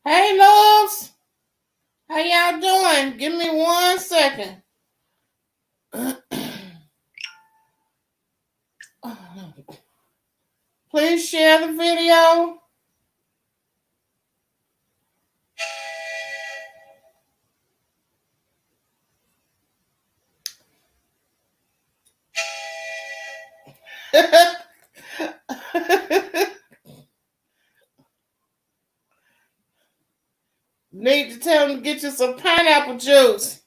Hey, loves. How y'all doing? Give me 1 second. Please share the video. Need to tell them to get you some pineapple juice.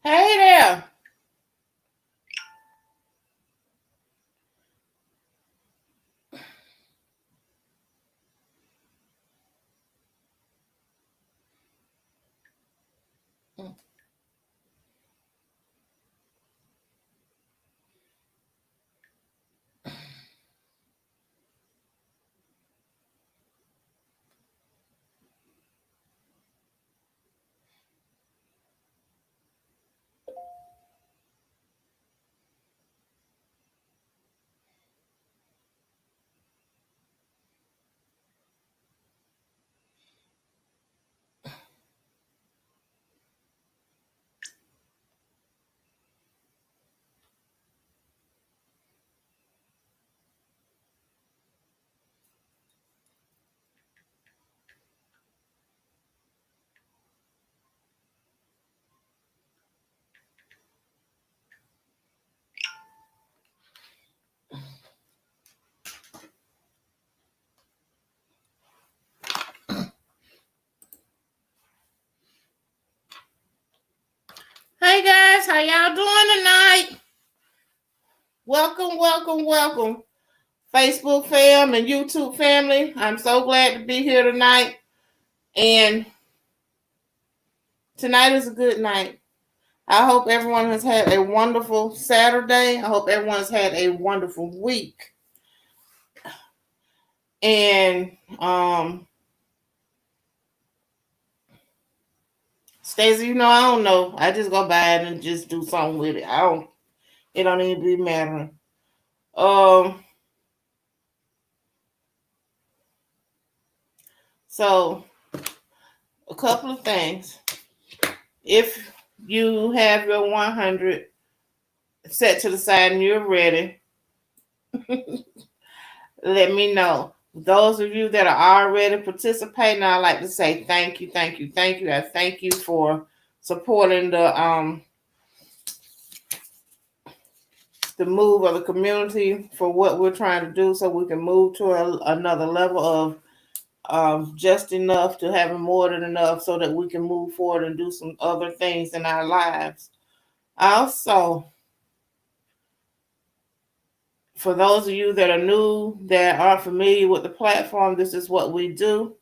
Hey there. Hey guys, how y'all doing tonight? Welcome. Facebook fam and YouTube family. I'm so glad to be here tonight. And tonight is a good night. I hope everyone has had a wonderful Saturday. I hope everyone has had a wonderful week. And Stacey, I don't know. I just go by it and just do something with it. It don't even be mattering. So a couple of things. If you have your 100 set to the side and you're ready, let me know. Those of you that are already participating, I'd like to say thank you. I thank you for supporting the move of the community for what we're trying to do, so we can move to another level of just enough to having more than enough, so that we can move forward and do some other things in our lives. Also, for those of you that are new, that aren't familiar with the platform, this is what we do.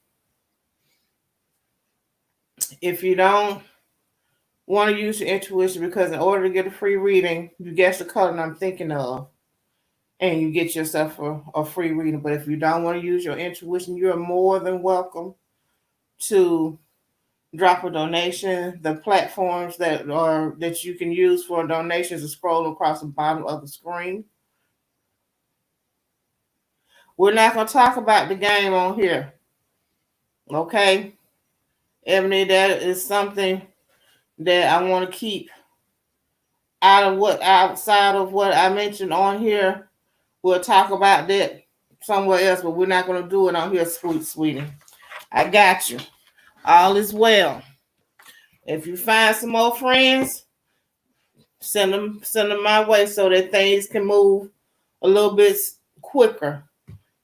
If you don't want to use your intuition, because in order to get a free reading, you guess the color I'm thinking of, and you get yourself a free reading. But if you don't want to use your intuition, you're more than welcome to drop a donation. The platforms that you can use for donations are scrolling across the bottom of the screen. We're not going to talk about the game on here. Okay? Ebony, that is something that I want to keep outside of what I mentioned on here. We'll talk about that somewhere else, but we're not going to do it on here, sweetie. I got you. All is well. If you find some more friends, send them my way so that things can move a little bit quicker.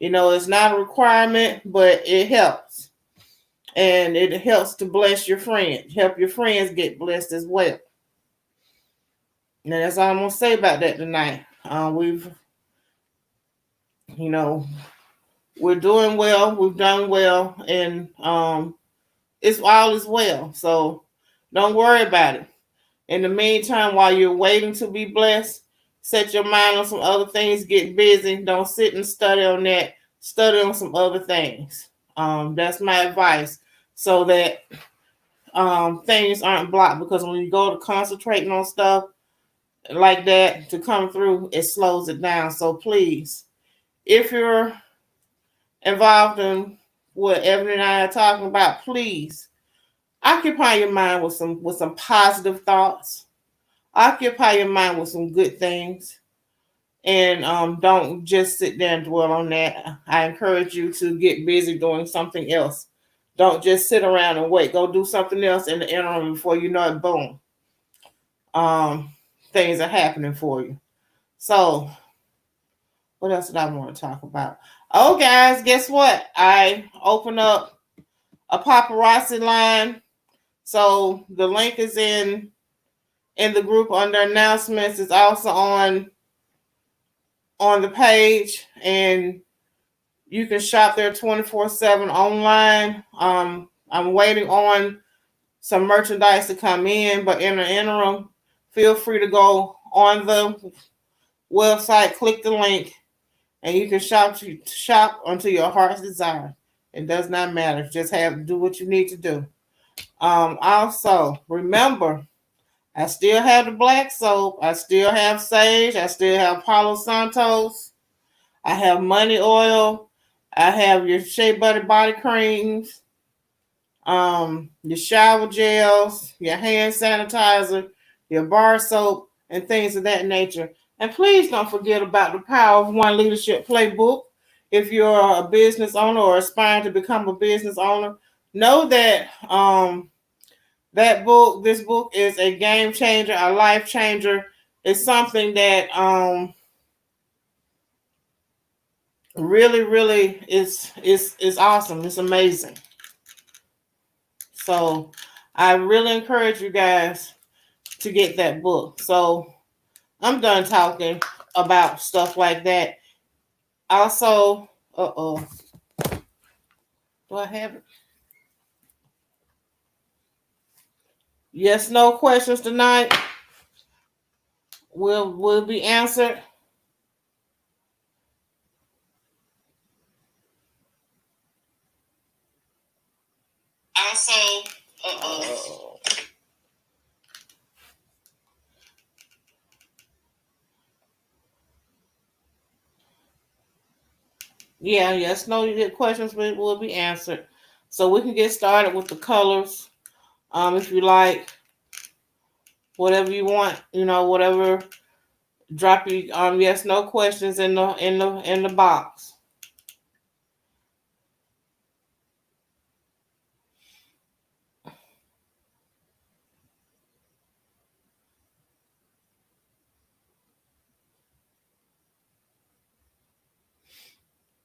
It's not a requirement, but it helps. And it helps to bless your friends. Help your friends get blessed as well. Now that's all I'm going to say about that tonight. We're doing well. We've done well. And it's all is well. So don't worry about it. In the meantime, while you're waiting to be blessed, set your mind on some other things. Get busy. Don't sit and study on that. Study on some other things. That's my advice, so that things aren't blocked. Because when you go to concentrating on stuff, like that to come through, it slows it down. So please, if you're involved in what Evan and I are talking about, please occupy your mind with some positive thoughts. Occupy your mind with some good things, and don't just sit there and dwell on that. I encourage you to get busy doing something else. Don't just sit around and wait. Go do something else in the interim before you know it. Boom, um, things are happening for you. So, what else did I want to talk about? Oh, guys, guess what? I opened up a paparazzi line. So the link is in the group under announcements. It's also on the page, and you can shop there 24/7 online. I'm waiting on some merchandise to come in, but in the interim, feel free to go on the website, click the link, and you can shop until your heart's desire. It does not matter. Just do what you need to do. Also, remember, I still have the black soap. I still have sage. I still have Palo Santos. I have money oil. I have your shea butter body creams, your shower gels, your hand sanitizer, your bar soap, and things of that nature. And please don't forget about the Power of One Leadership Playbook. If you're a business owner or aspiring to become a business owner, know that this book is a game changer, a life changer. It's something that really, really is awesome. It's amazing. So I really encourage you guys to get that book. So I'm done talking about stuff like that. Also, do I have it? Yes, no questions tonight will be answered. Also, yeah, yes, no questions will be answered. So we can get started with the colors. If you like, whatever you want, whatever. Drop your yes, no questions in the box.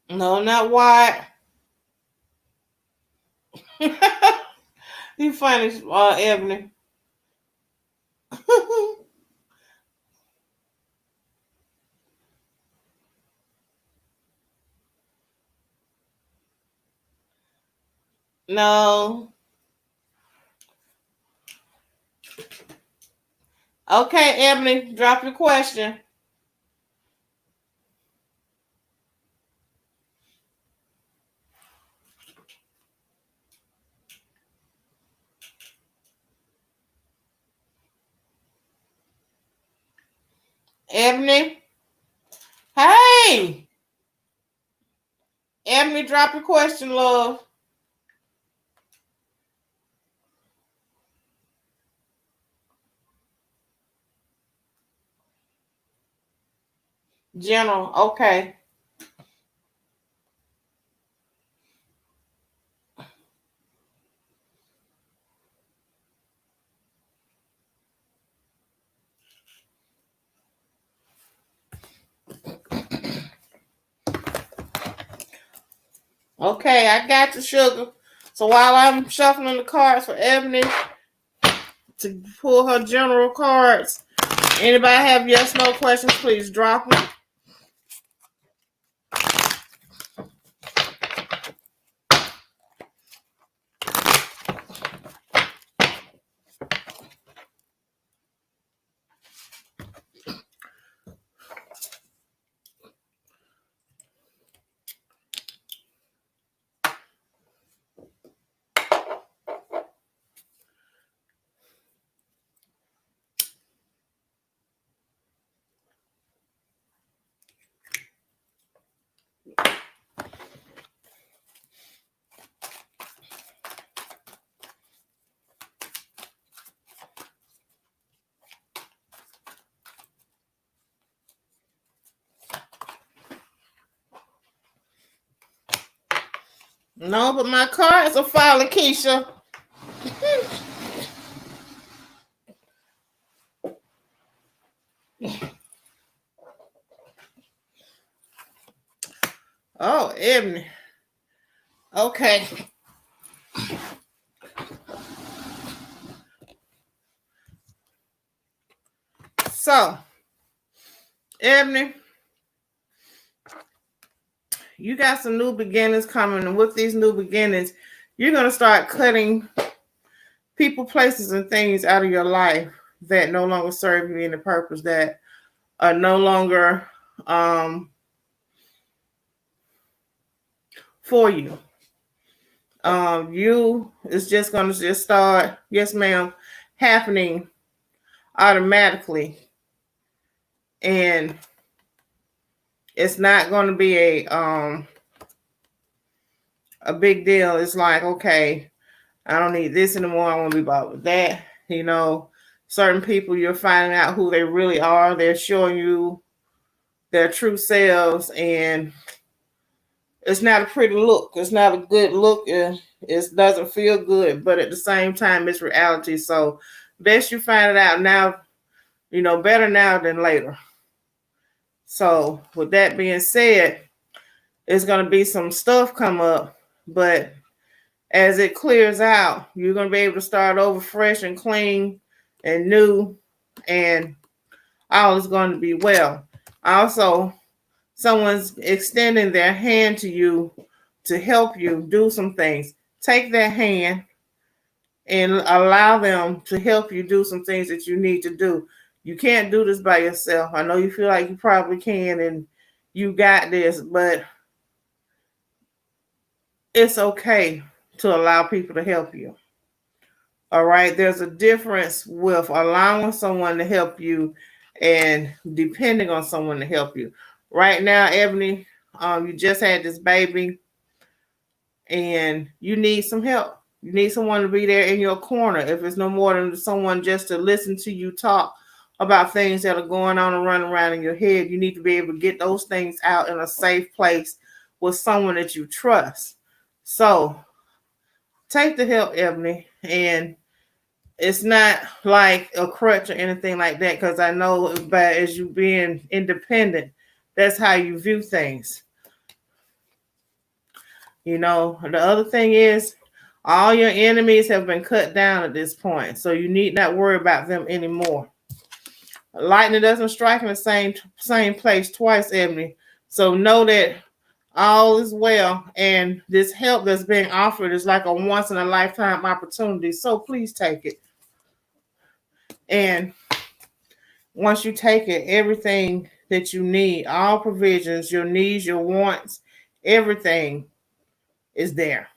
No, not white. You funny, Ebony. No. Okay, Ebony, drop your question. Ebony. Hey! Ebony, drop your question, love. General, okay. Okay, I got you, sugar. So while I'm shuffling the cards for Ebony to pull her general cards, anybody have yes, no questions, please drop them. No, but my cards are falling, Keisha. Oh, Ebony. Okay. So, Ebony, you got some new beginnings coming, and with these new beginnings, you're going to start cutting people, places, and things out of your life that no longer serve you any purpose, that are no longer for you. You is just going to just start, yes, ma'am, happening automatically, and it's not going to be a big deal. It's like, okay, I don't need this anymore. I want to be bothered with that. You know, certain people, you're finding out who they really are. They're showing you their true selves, and it's not a pretty look. It's not a good look. It doesn't feel good, but at the same time, it's reality. So best you find it out now, you know, better now than later. So with that being said, it's going to be some stuff come up, but as it clears out, you're going to be able to start over fresh and clean and new, and all is going to be well. Also, someone's extending their hand to you to help you do some things. Take their hand and allow them to help you do some things that you need to do. You can't do this by yourself. I know you feel like you probably can and you got this, but it's okay to allow people to help you. All right. There's a difference with allowing someone to help you and depending on someone to help you. Right now, Ebony, you just had this baby and you need some help. You need someone to be there in your corner. If it's no more than someone just to listen to you talk about things that are going on and running around in your head, you need to be able to get those things out in a safe place with someone that you trust. So take the help, Ebony, and it's not like a crutch or anything like that, because I know by as you being independent, that's how you view things. You know, the other thing is all your enemies have been cut down at this point, so you need not worry about them anymore. Lightning doesn't strike in the same place twice, Ebony. So know that all is well, and this help that's being offered is like a once in a lifetime opportunity. So please take it. And once you take it, everything that you need, all provisions, your needs, your wants, everything is there.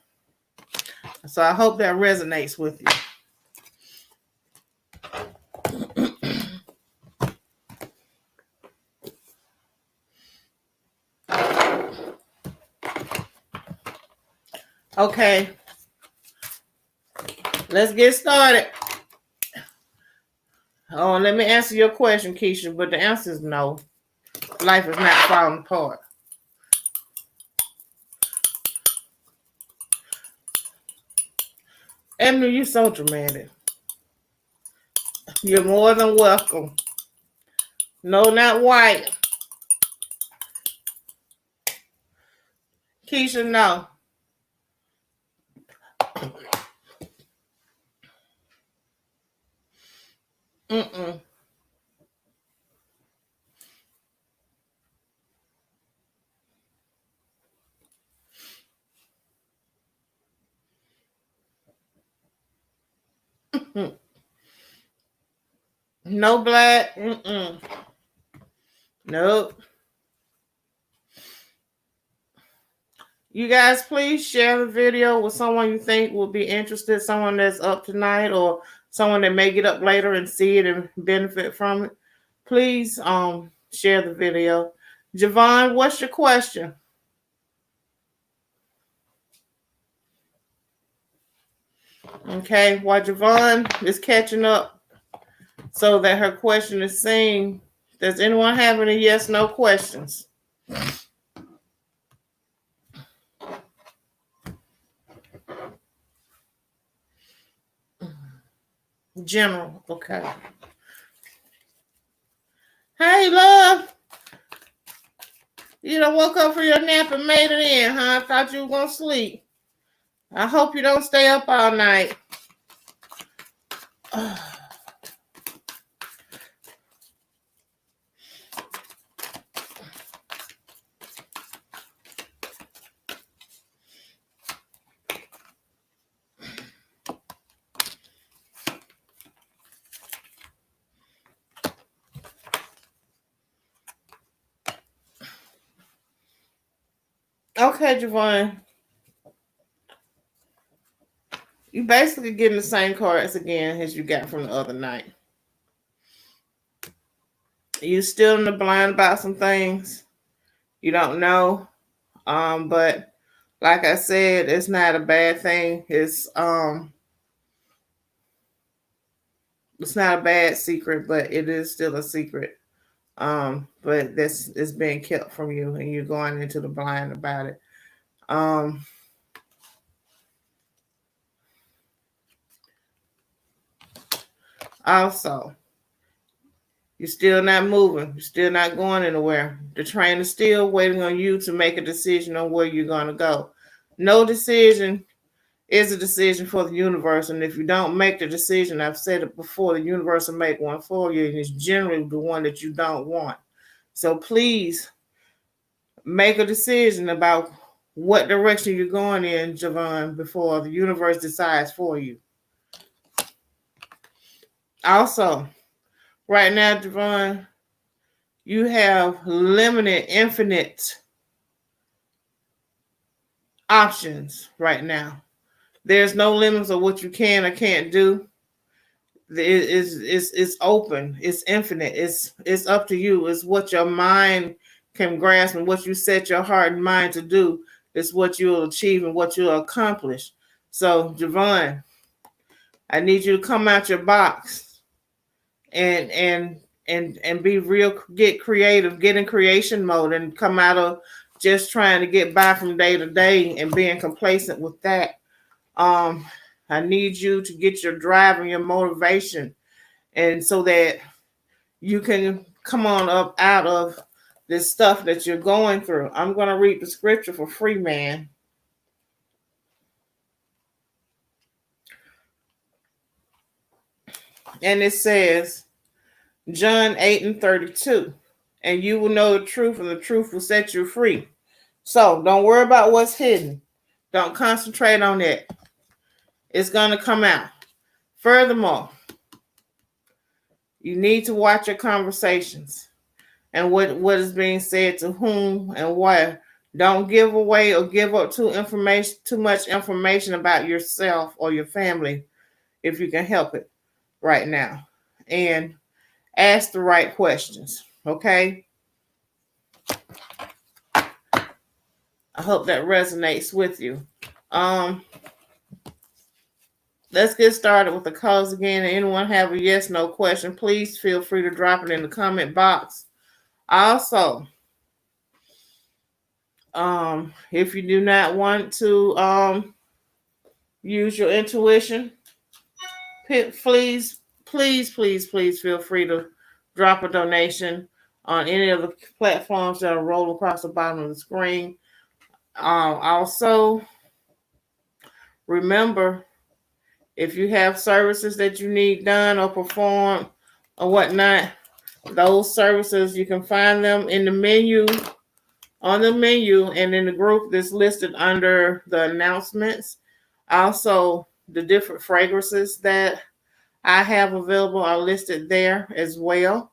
So I hope that resonates with you. Okay, let's get started. Oh, let me answer your question, Keisha, but the answer is no. Life is not falling apart. Emily, you're so dramatic. You're more than welcome. No, not white. Keisha, no. Mm-mm. No black. Mm-mm. Nope. You guys, please share the video with someone you think will be interested, someone that's up tonight or someone that may get up later and see it and benefit from it. Please share the video. Javon, what's your question? Okay, while Javon is catching up so that her question is seen, does anyone have any yes/no questions? General. Okay. Hey, love. You done woke up for your nap and made it in, huh? I thought you were going to sleep. I hope you don't stay up all night. Okay, Javon. You basically getting the same cards again as you got from the other night. You still in the blind about some things. You don't know. But like I said, it's not a bad thing. It's not a bad secret, but it is still a secret. But this is being kept from you and you're going into the blind about it. Also, you're still not moving. You're still not going anywhere. The train is still waiting on you to make a decision on where you're going to go. No decision is a decision for the universe. And if you don't make the decision, I've said it before, the universe will make one for you. And it's generally the one that you don't want. So please make a decision about what direction you're going in, Javon, before the universe decides for you. Also, right now, Javon, you have limited, infinite options right now. There's no limits of what you can or can't do. It's open. It's infinite. It's up to you. It's what your mind can grasp and what you set your heart and mind to do. It's what you'll achieve and what you'll accomplish. So, Javon, I need you to come out your box and be real. Get creative. Get in creation mode and come out of just trying to get by from day to day and being complacent with that. I need you to get your drive and your motivation, and so that you can come on up out of this stuff that you're going through. I'm going to read the scripture for free, man. And it says, John 8:32, and you will know the truth, and the truth will set you free. So don't worry about what's hidden. Don't concentrate on it. It's going to come out. Furthermore, you need to watch your conversations and what is being said to whom and where. Don't give away or give up too much information about yourself or your family if you can help it right now. And ask the right questions. Okay? I hope that resonates with you. Let's get started with the calls again. Anyone have a yes, no question, please feel free to drop it in the comment box. Also, if you do not want to use your intuition, please feel free to drop a donation on any of the platforms that are rolled across the bottom of the screen. Also, remember, if you have services that you need done or performed or whatnot, those services, you can find them in the menu, on the menu, and in the group that's listed under the announcements. Also, the different fragrances that I have available are listed there as well.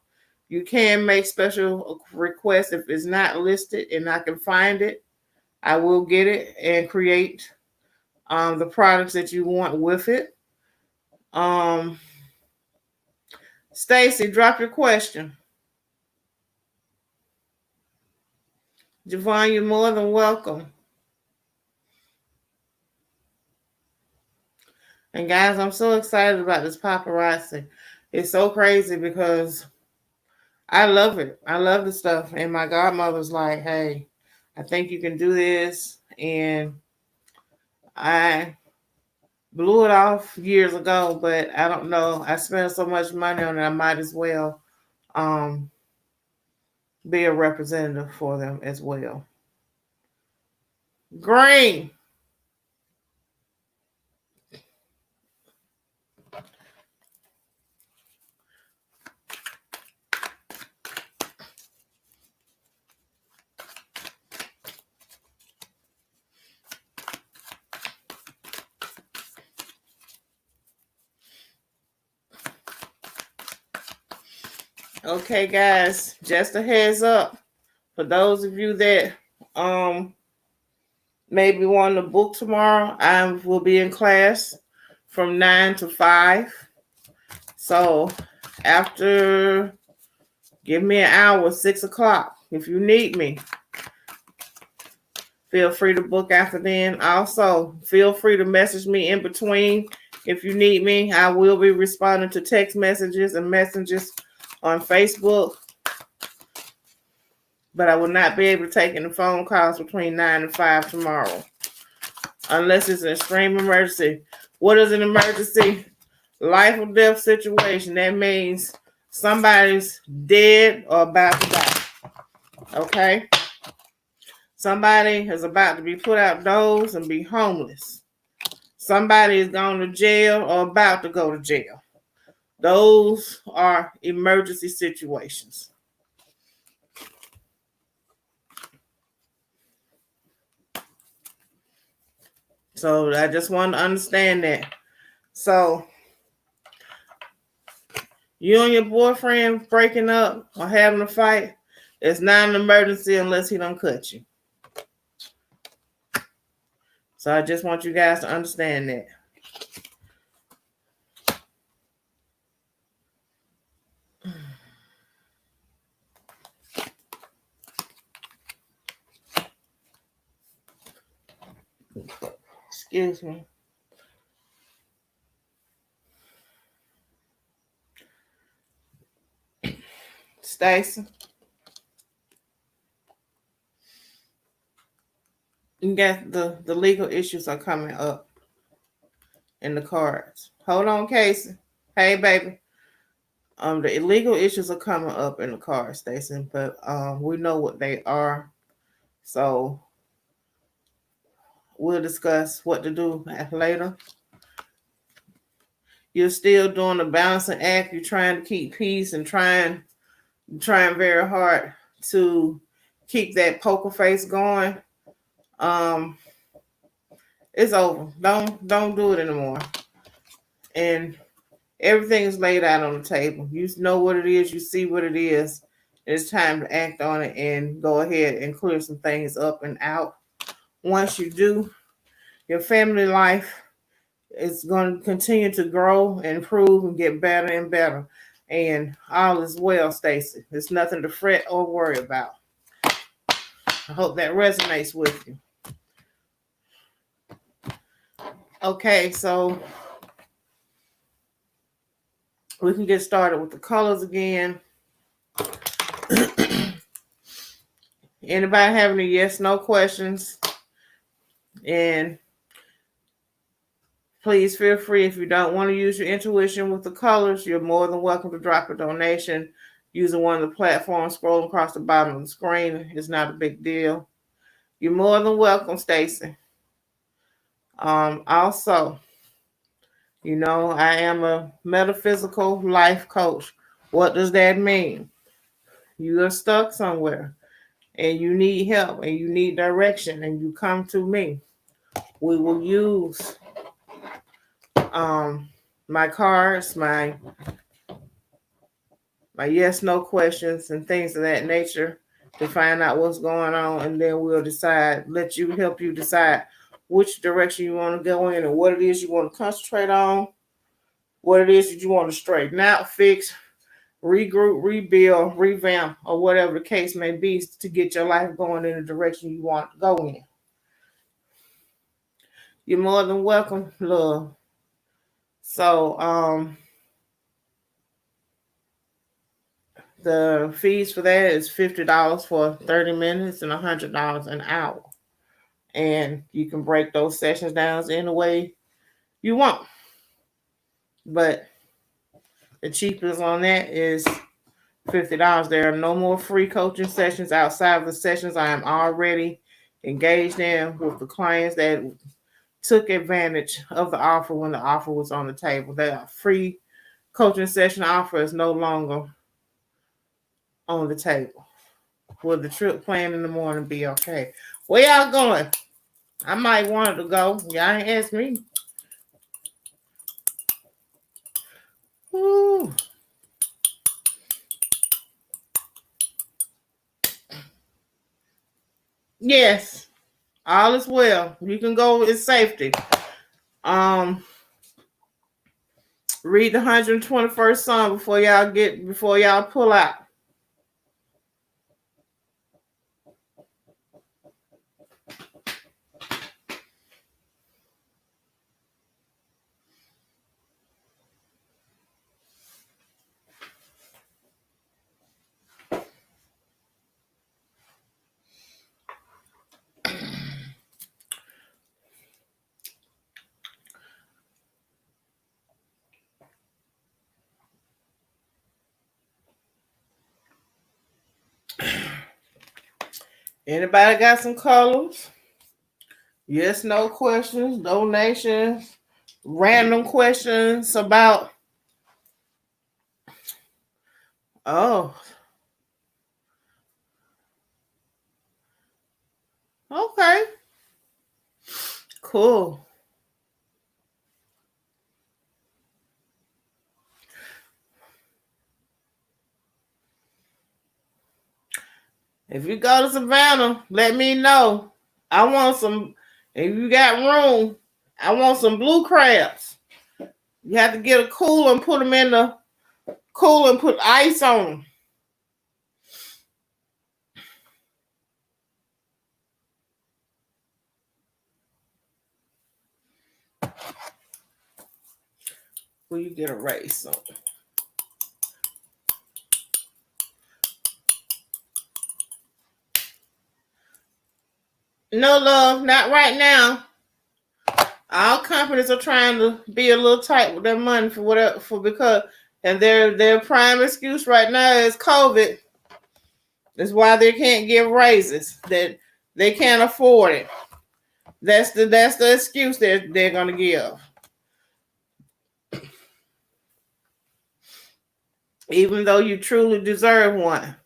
You can make special requests if it's not listed and I can find it. I will get it and create the products that you want with it. Stacy, drop your question. Javon, you're more than welcome. And guys, I'm so excited about this paparazzi. It's so crazy because I love it. I love the stuff. And my godmother's like, hey, I think you can do this. And I Blew it off years ago, but I don't know. I spent so much money on it, I might as well um, be a representative for them as well. Green. Okay, guys, just a heads up for those of you that maybe want to book tomorrow. I will be in class from 9 to 5. So after, give me an hour, 6 o'clock. If you need me, feel free to book after then. Also, feel free to message me in between if you need me. I will be responding to text messages and messages on Facebook, but I will not be able to take any phone calls between 9 and 5 tomorrow unless it's an extreme emergency. What is an emergency? Life or death situation. That means somebody's dead or about to die. Okay? Somebody is about to be put outdoors and be homeless. Somebody is going to jail or about to go to jail. Those are emergency situations. So I just want to understand that. So you and your boyfriend breaking up or having a fight, it's not an emergency unless he don't cut you. So I just want you guys to understand that. Excuse me. Stacy, you got the legal issues are coming up in the cards. Hold on, Casey. Hey, baby. The illegal issues are coming up in the cards, Stacy, but we know what they are. So we'll discuss what to do later. You're still doing the balancing act. You're trying to keep peace and trying very hard to keep that poker face going. It's over. Don't do it anymore. And everything is laid out on the table. You know what it is. You see what it is. It's time to act on it and go ahead and clear some things up and out. Once you do, your family life is going to continue to grow and improve and get better and better. And all is well, Stacy. There's nothing to fret or worry about. I hope that resonates with you. Okay, so we can get started with the colors again. Anybody have any yes, no questions? And please feel free, if you don't want to use your intuition with the colors, you're more than welcome to drop a donation using one of the platforms scrolling across the bottom of the screen. It's not a big deal. You're more than welcome, Stacy. Also, you know, I am a metaphysical life coach. What does that mean? You are stuck somewhere and you need help and you need direction and you come to me. We will use my cards, my yes, no questions and things of that nature to find out what's going on, and then we'll help you decide which direction you want to go in and what it is you want to concentrate on, what it is that you want to straighten out, fix, regroup, rebuild, revamp, or whatever the case may be to get your life going in the direction you want to go in. You're more than welcome, love. So, the fees for that is $50 for 30 minutes and $100 an hour. And you can break those sessions down any way you won't. But the cheapest on that is $50. There are no more free coaching sessions outside of the sessions I am already engaged in with the clients that took advantage of the offer when the offer was on the table. That free coaching session offer is no longer on the table. Will the trip plan in the morning be okay? Where y'all going? I might want to go. Y'all ain't asked me. Ooh. Yes, all is well. You can go in safety. Read the 121st Psalm before y'all pull out. Anybody got some colors? Yes, no questions, donations, random questions about. Oh, okay, cool. If you go to Savannah, let me know. I want some. If you got room, I want some blue crabs. You have to get a cooler and put them in the cooler and put ice on them. Will you get a race on? No, love, not right now. All companies are trying to be a little tight with their money for whatever because and their prime excuse right now is COVID. That's why they can't give raises. That they can't afford it. That's the excuse they're gonna give. Even though you truly deserve one.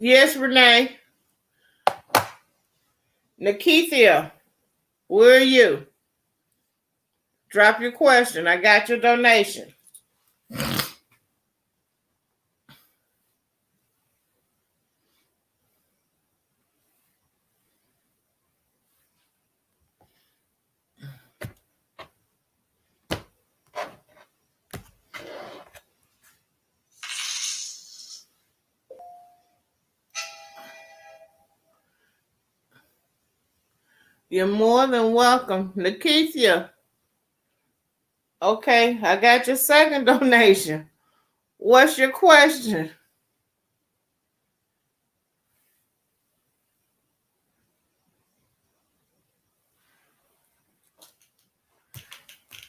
Yes, Renee. Nikithia, where are you? Drop your question. I got your donation. You're more than welcome. Nikithia. Okay, I got your second donation. What's your question?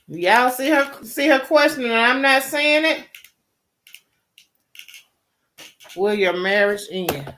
Y'all see her question and I'm not saying it? Will your marriage end?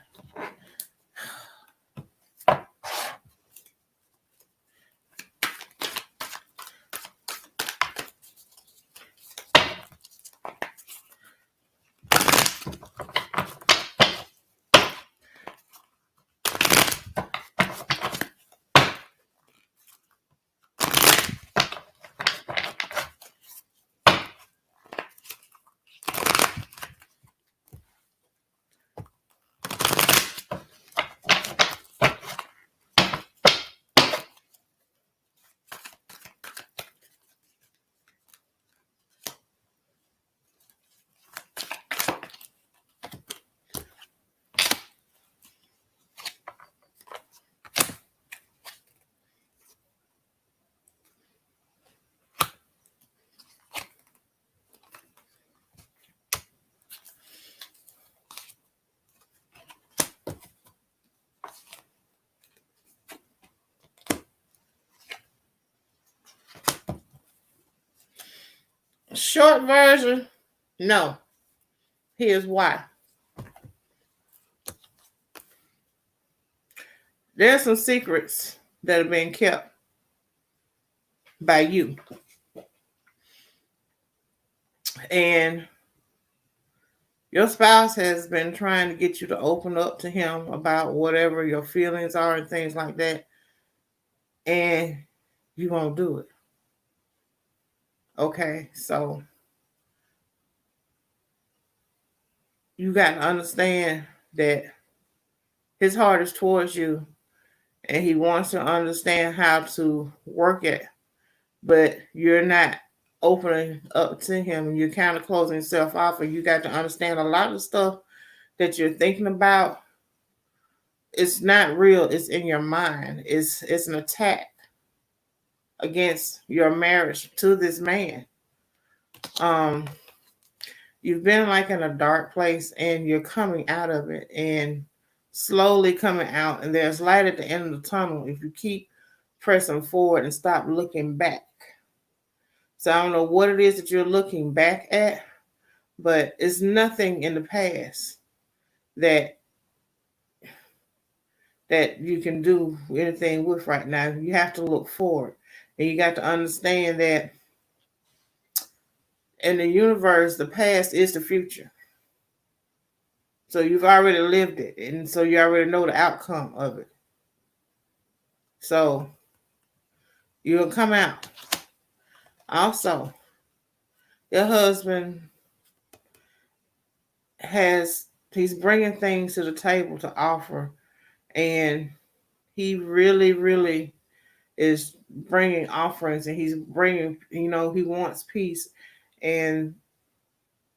Short version, no. Here's why. There's some secrets that are being kept by you. And your spouse has been trying to get you to open up to him about whatever your feelings are and things like that. And you won't do it. Okay, so you got to understand that his heart is towards you and he wants to understand how to work it, but you're not opening up to him. You're kind of closing yourself off, and you got to understand a lot of stuff that you're thinking about. It's not real. It's in your mind. It's an attack against your marriage to this man. You've been like in a dark place, and you're coming out of it, and slowly coming out. And there's light at the end of the tunnel if you keep pressing forward and stop looking back. So I don't know what it is that you're looking back at, but it's nothing in the past that you can do anything with right now. You have to look forward. And you got to understand that in the universe, the past is the future. So you've already lived it. And so you already know the outcome of it. So you'll come out. Also, your husband he's bringing things to the table to offer. And he really, really is bringing offerings, and he's bringing, he wants peace, and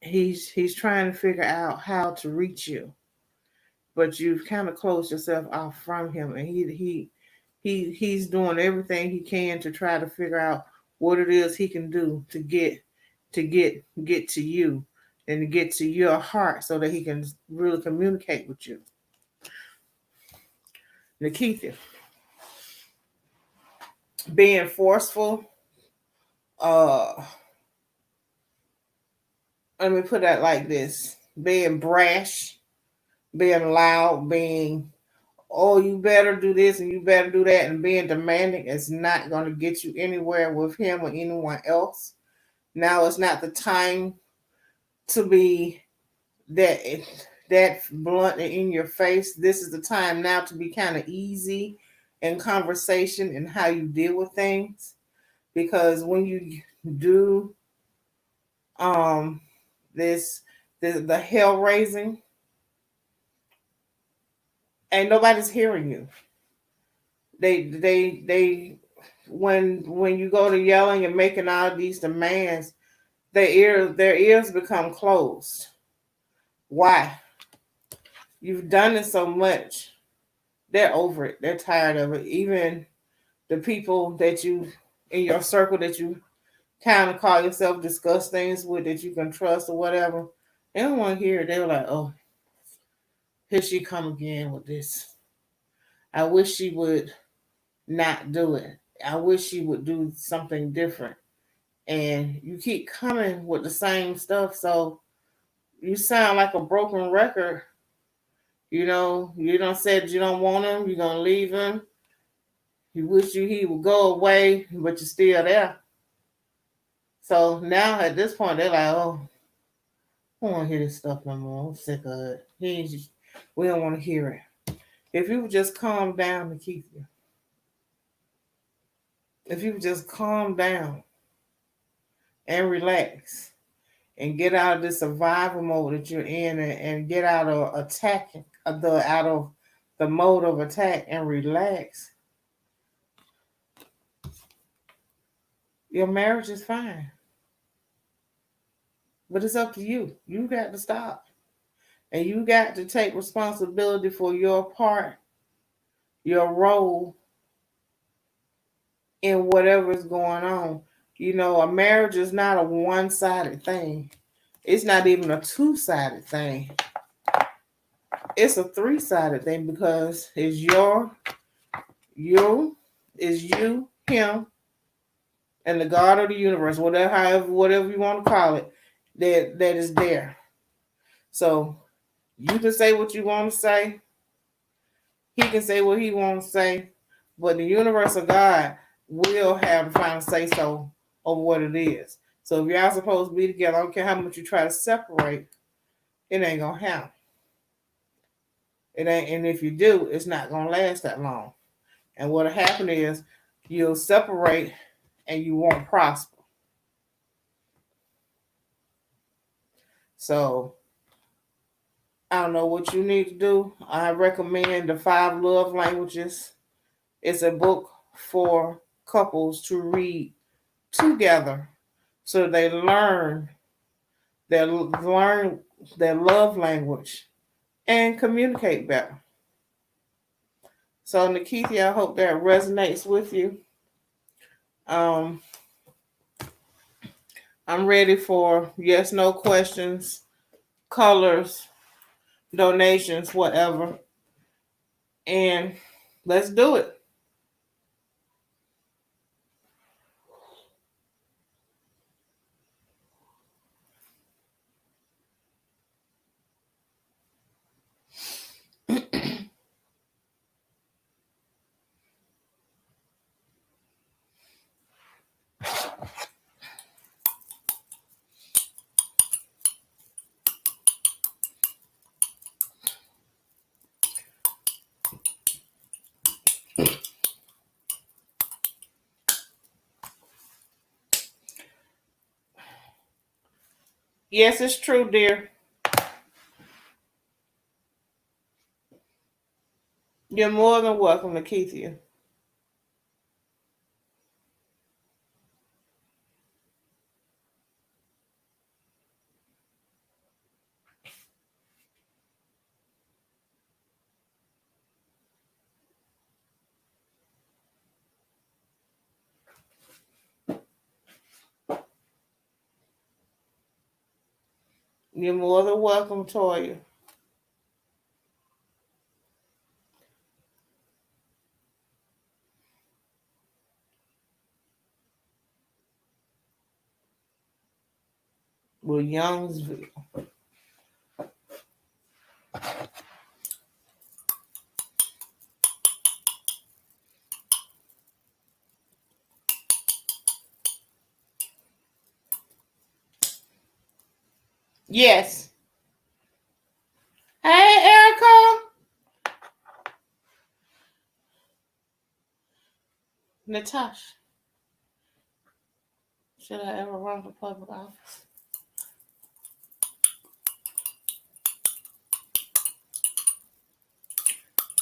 he's trying to figure out how to reach you, but you've kind of closed yourself off from him, and he's doing everything he can to try to figure out what it is he can do to get to you and to get to your heart so that he can really communicate with you. Nikita, being forceful, let me put that like this: being brash, being loud, being, oh, you better do this and you better do that, and being demanding is not going to get you anywhere with him or anyone else. Now it's not the time to be that blunt and in your face. This is the time now to be kind of easy in conversation and how you deal with things, because when you do the hell raising, and nobody's hearing you. They when you go to yelling and making all these demands, their ears become closed. Why? You've done it so much. They're over it. They're tired of it. Even the people that you in your circle that you kind of call yourself, discuss things with, that you can trust or whatever, they don't want to hear it. They're like, oh, here she come again with this. I wish she would not do it. I wish she would do something different. And you keep coming with the same stuff, so you sound like a broken record. You don't say that you don't want him, you're gonna leave him. You wish he would go away, but you're still there. So now at this point, they're like, oh, I don't want to hear this stuff no more. I'm sick of it. We don't want to hear it. If you would just calm down, Nikita. If you would just calm down and relax and get out of this survival mode that you're in, and get out of attacking, out of the mode of attack, and relax, your marriage is fine. But it's up to you. You got to stop. And you got to take responsibility for your part, your role in whatever is going on. A marriage is not a one-sided thing. It's not even a two-sided thing. It's a three-sided thing, because it's you, him, and the God of the universe, whatever you want to call it, that is there. So you can say what you want to say. He can say what he wants to say, but the universe of God will have the final say so of what it is. So if y'all supposed to be together, I don't care how much you try to separate, it ain't gonna happen. It ain't, and if you do, it's not gonna last that long. And what'll happen is you'll separate and you won't prosper. So I don't know what you need to do. I recommend the 5 Love Languages. It's a book for couples to read together so they learn their love language and communicate better. So Nikita, I hope that resonates with you. Um, I'm ready for yes, no questions, colors, donations, whatever. And let's do it. Yes, it's true, dear. You're more than welcome, Nikita. You're more than welcome, Toya. With Youngsville. Yes. Hey, Erica. Natasha. Should I ever run for public office?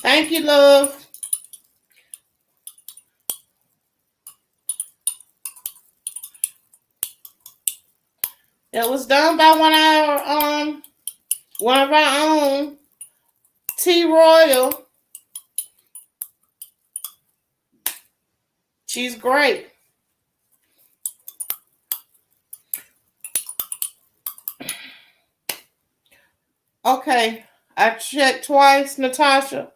Thank you, love. It was done by one of our own, T Royal. She's great. Okay, I checked twice, Natasha,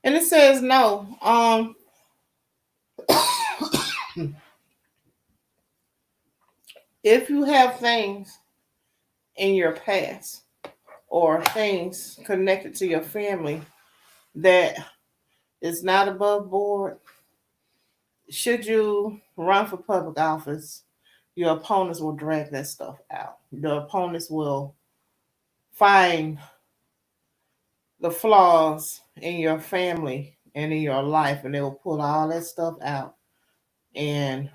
and it says no. If you have things in your past or things connected to your family that is not above board, should you run for public office, your opponents will drag that stuff out. The opponents will find the flaws in your family and in your life, and they will pull all that stuff out, and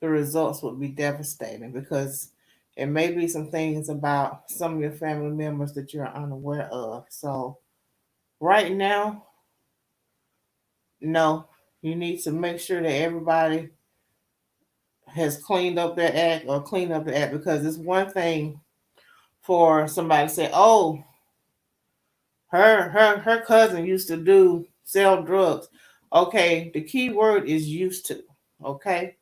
the results would be devastating because it may be some things about some of your family members that you're unaware of. So right now, no, you need to make sure that everybody has cleaned up their act or cleaned up the act, because it's one thing for somebody to say, "Oh, her cousin used to do sell drugs." Okay, the key word is used to. Okay,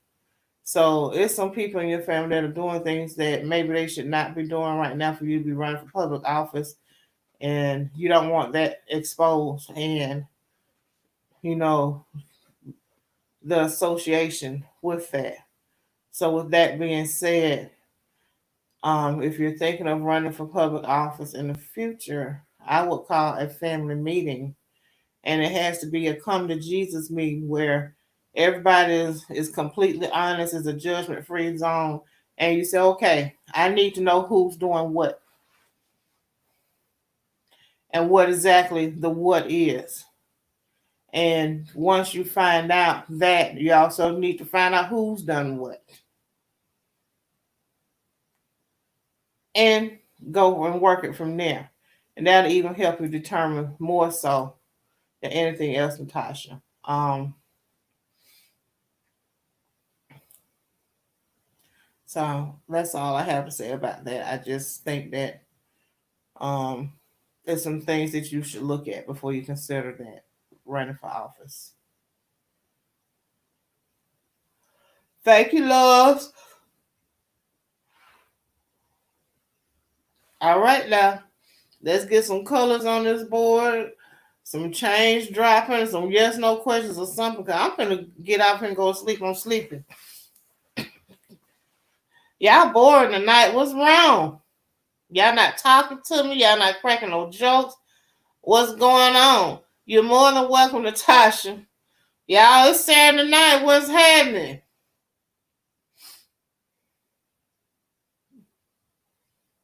so it's some people in your family that are doing things that maybe they should not be doing right now for you to be running for public office, and you don't want that exposed. And you know the association with that. So with that being said, if you're thinking of running for public office in the future, I would call a family meeting, and it has to be a come to Jesus meeting where everybody is completely honest, is a judgment-free zone, and you say, okay, I need to know who's doing what and what exactly the what is. And once you find out that, you also need to find out who's done what. And go and work it from there. And that'll even help you determine more so than anything else, Natasha. So that's all I have to say about that. I just think that there's some things that you should look at before you consider that running for office. Thank you, loves. All right, now let's get some colors on this board, some change dropping, some yes no questions or something. Cause I'm gonna get out here and go to sleep. I'm sleeping. Y'all bored tonight. What's wrong? Y'all not talking to me. Y'all not cracking no jokes. What's going on? You're more than welcome, Natasha. Y'all, it's Saturday night. What's happening?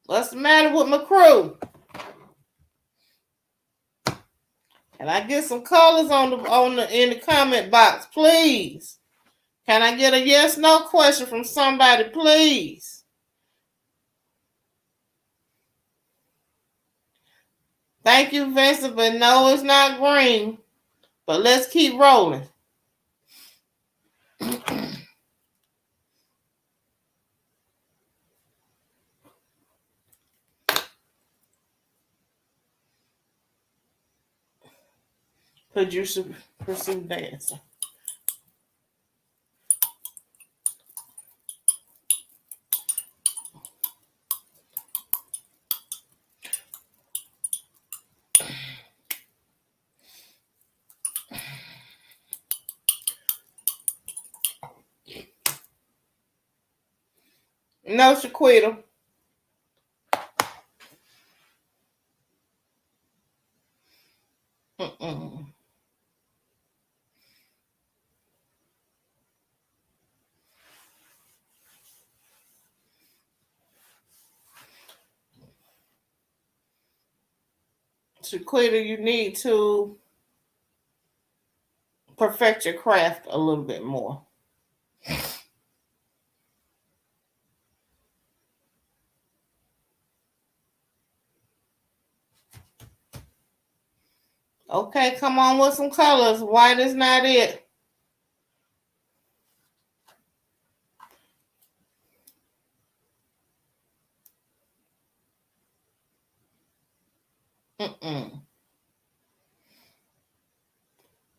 What's the matter with my crew? Can I get some colors in the comment box, please? Can I get a yes no question from somebody, please? Thank you, Vincent, but no, it's not green. But let's keep rolling. Could you pursue dancing? No, Shaquita. Shaquita, you need to perfect your craft a little bit more. Okay, come on with some colors. White is not it.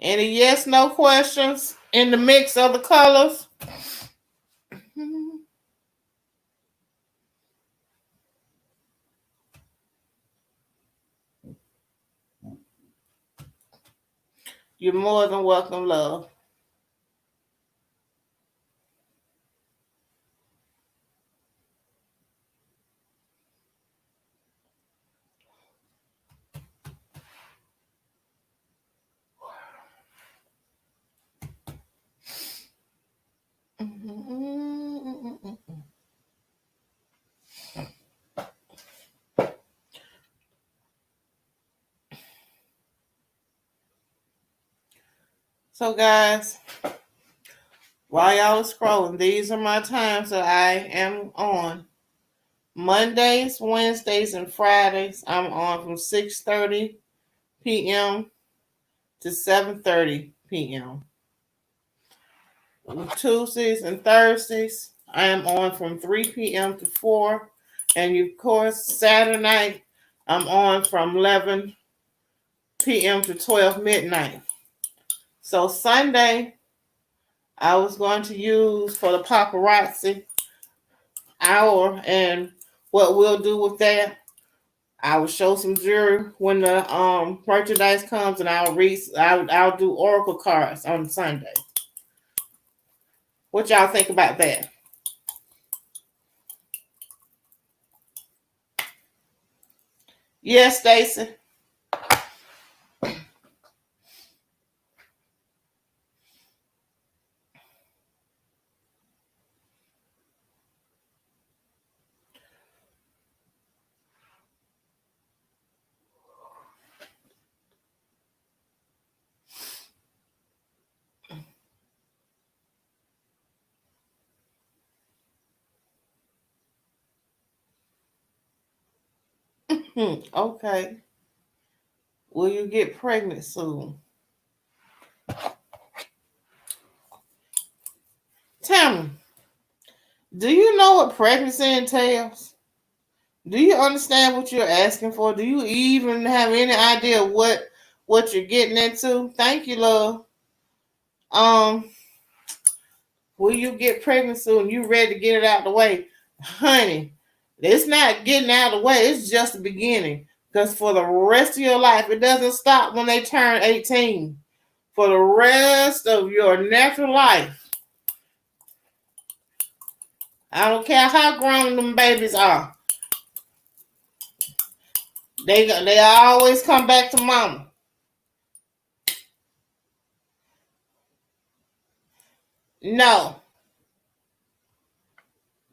Any yes, no questions in the mix of the colors? You're more than welcome, love. So, guys, while y'all are scrolling, these are my times that I am on. Mondays, Wednesdays, and Fridays, I'm on from 6:30 p.m. to 7:30 p.m. Tuesdays and Thursdays, I am on from 3 p.m. to 4. And of course, Saturday night, I'm on from 11 p.m. to 12 midnight. So Sunday, I was going to use for the paparazzi hour, and what we'll do with that, I will show some jewelry when the merchandise comes, and I'll do oracle cards on Sunday. What y'all think about that? Yes, Stacy. Okay. Will you get pregnant soon? Tammy, do you know what pregnancy entails? Do you understand what you're asking for? Do you even have any idea what you're getting into? Thank you, love. Um, will you get pregnant soon? You ready to get it out the way? Honey, it's not getting out of the way, it's just the beginning. Because for the rest of your life, it doesn't stop when they turn 18. For the rest of your natural life, I don't care how grown them babies are, they always come back to mama. No,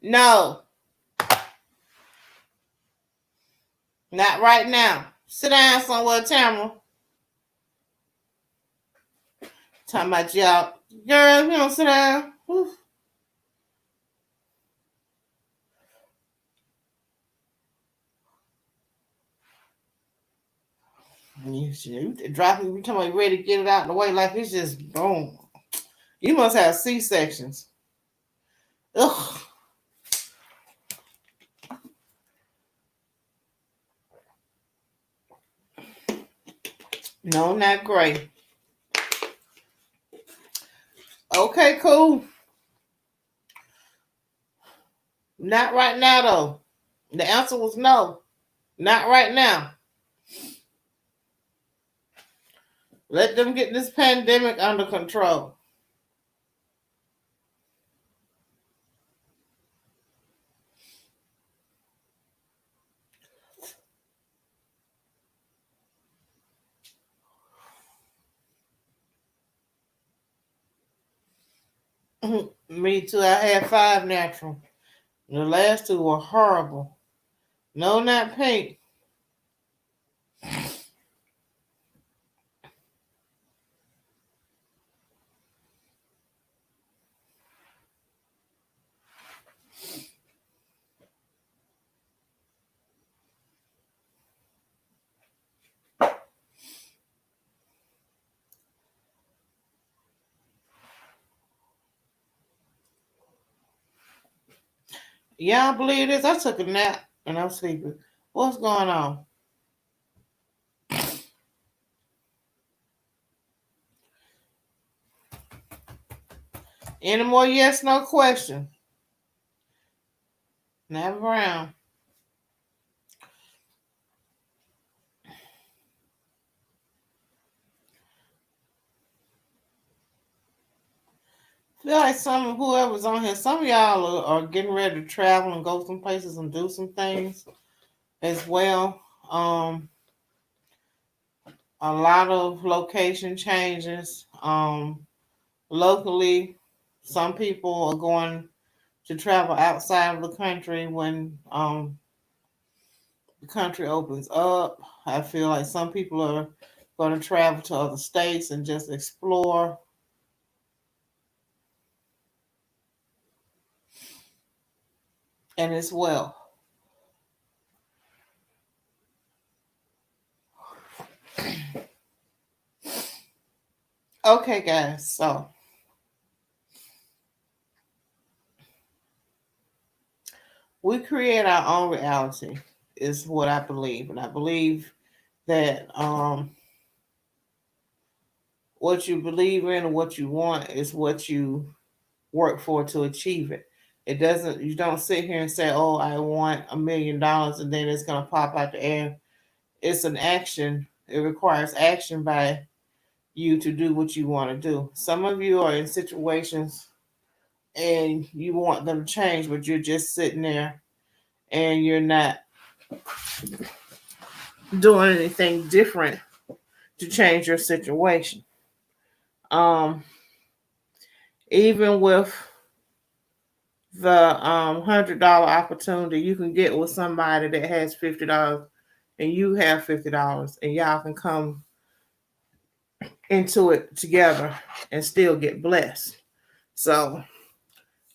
no, not right now. Sit down somewhere, Tamara. Talking about y'all. Girl, you don't sit down. Whew. You dropping, you talking about ready to get it out of the way like it's just boom. You must have C-sections. Ugh. No, not great. Okay, cool. Not right now, though. The answer was no. Not right now. Let them get this pandemic under control. Me too. I had 5 natural. The last 2 were horrible. No, not pink. Y'all believe this? I took a nap and I'm sleeping. What's going on? Any more yes, no question? Never around. Feel like some whoever's on here, some of y'all are getting ready to travel and go some places and do some things as well. A lot of location changes. Locally, some people are going to travel outside of the country when the country opens up. I feel like some people are going to travel to other states and just explore. And as well. Okay, guys. So we create our own reality, is what I believe, and I believe that what you believe in and what you want is what you work for to achieve it. It doesn't. You don't sit here and say, "Oh, I want $1 million," and then it's gonna pop out the air. It's an action. It requires action by you to do what you want to do. Some of you are in situations and you want them to change, but you're just sitting there and you're not doing anything different to change your situation. Even with the $100 opportunity you can get with somebody that has $50 and you have $50, and y'all can come into it together and still get blessed. So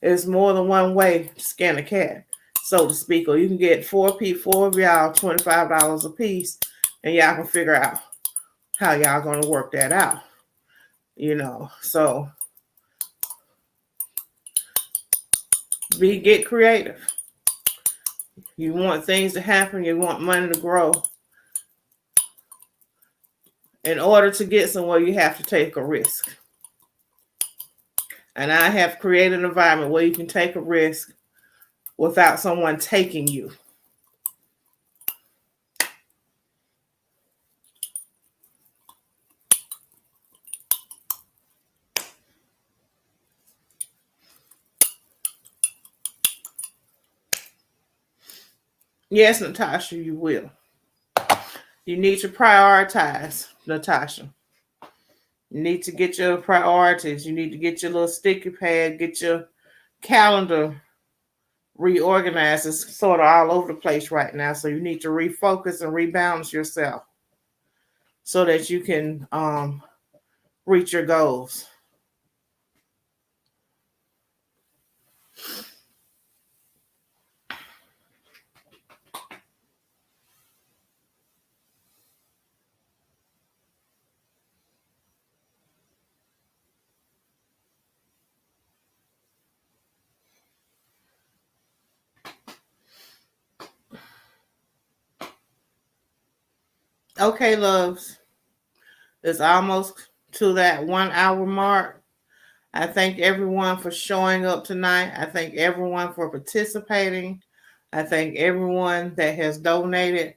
it's more than one way to skin a cat, so to speak. Or you can get four of y'all $25 a piece, and y'all can figure out how y'all gonna work that out. So get creative. You want things to happen, you want money to grow. In order to get somewhere, you have to take a risk. And I have created an environment where you can take a risk without someone taking you. Yes, Natasha, you will. You need to prioritize, Natasha. You need to get your priorities. You need to get your little sticky pad, get your calendar reorganized. It's sort of all over the place right now. So you need to refocus and rebalance yourself so that you can reach your goals. Okay, loves. It's almost to that 1 hour mark. I thank everyone for showing up tonight. I thank everyone for participating. I thank everyone that has donated.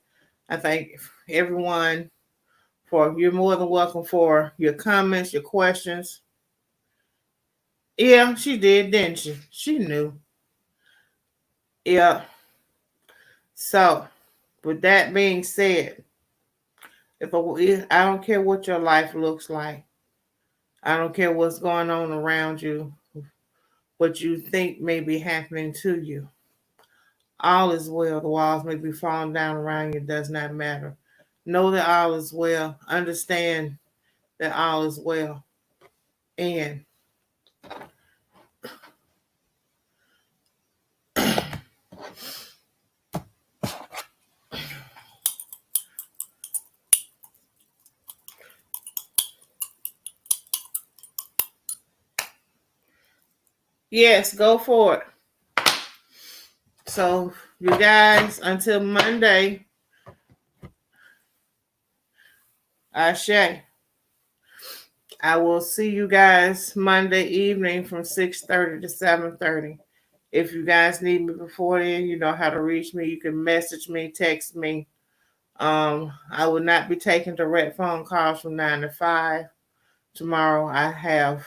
I thank everyone you're more than welcome for your comments, your questions. Yeah, she did, didn't she? She knew. Yeah. So, with that being said, I don't care what your life looks like. I don't care what's going on around you, what you think may be happening to you. All is well. The walls may be falling down around you. It does not matter. Know that all is well. Understand that all is well. And yes, go for it. So, you guys, until Monday, Ashe. I will see you guys Monday evening from 6:30 to 7:30. If you guys need me before then, you know how to reach me. You can message me, text me. I will not be taking direct phone calls from 9 to 5. Tomorrow I have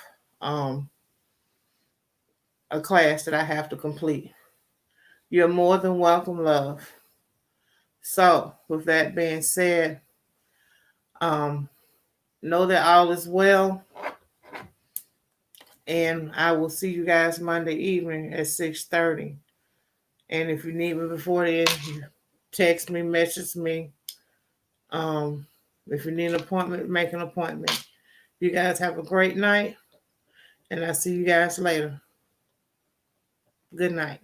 a class that I have to complete. You're more than welcome, love. So, with that being said, know that all is well. And I will see you guys Monday evening at 6:30. And if you need me before then, text me, message me. If you need an appointment, make an appointment. You guys have a great night. And I'll see you guys later. Good night.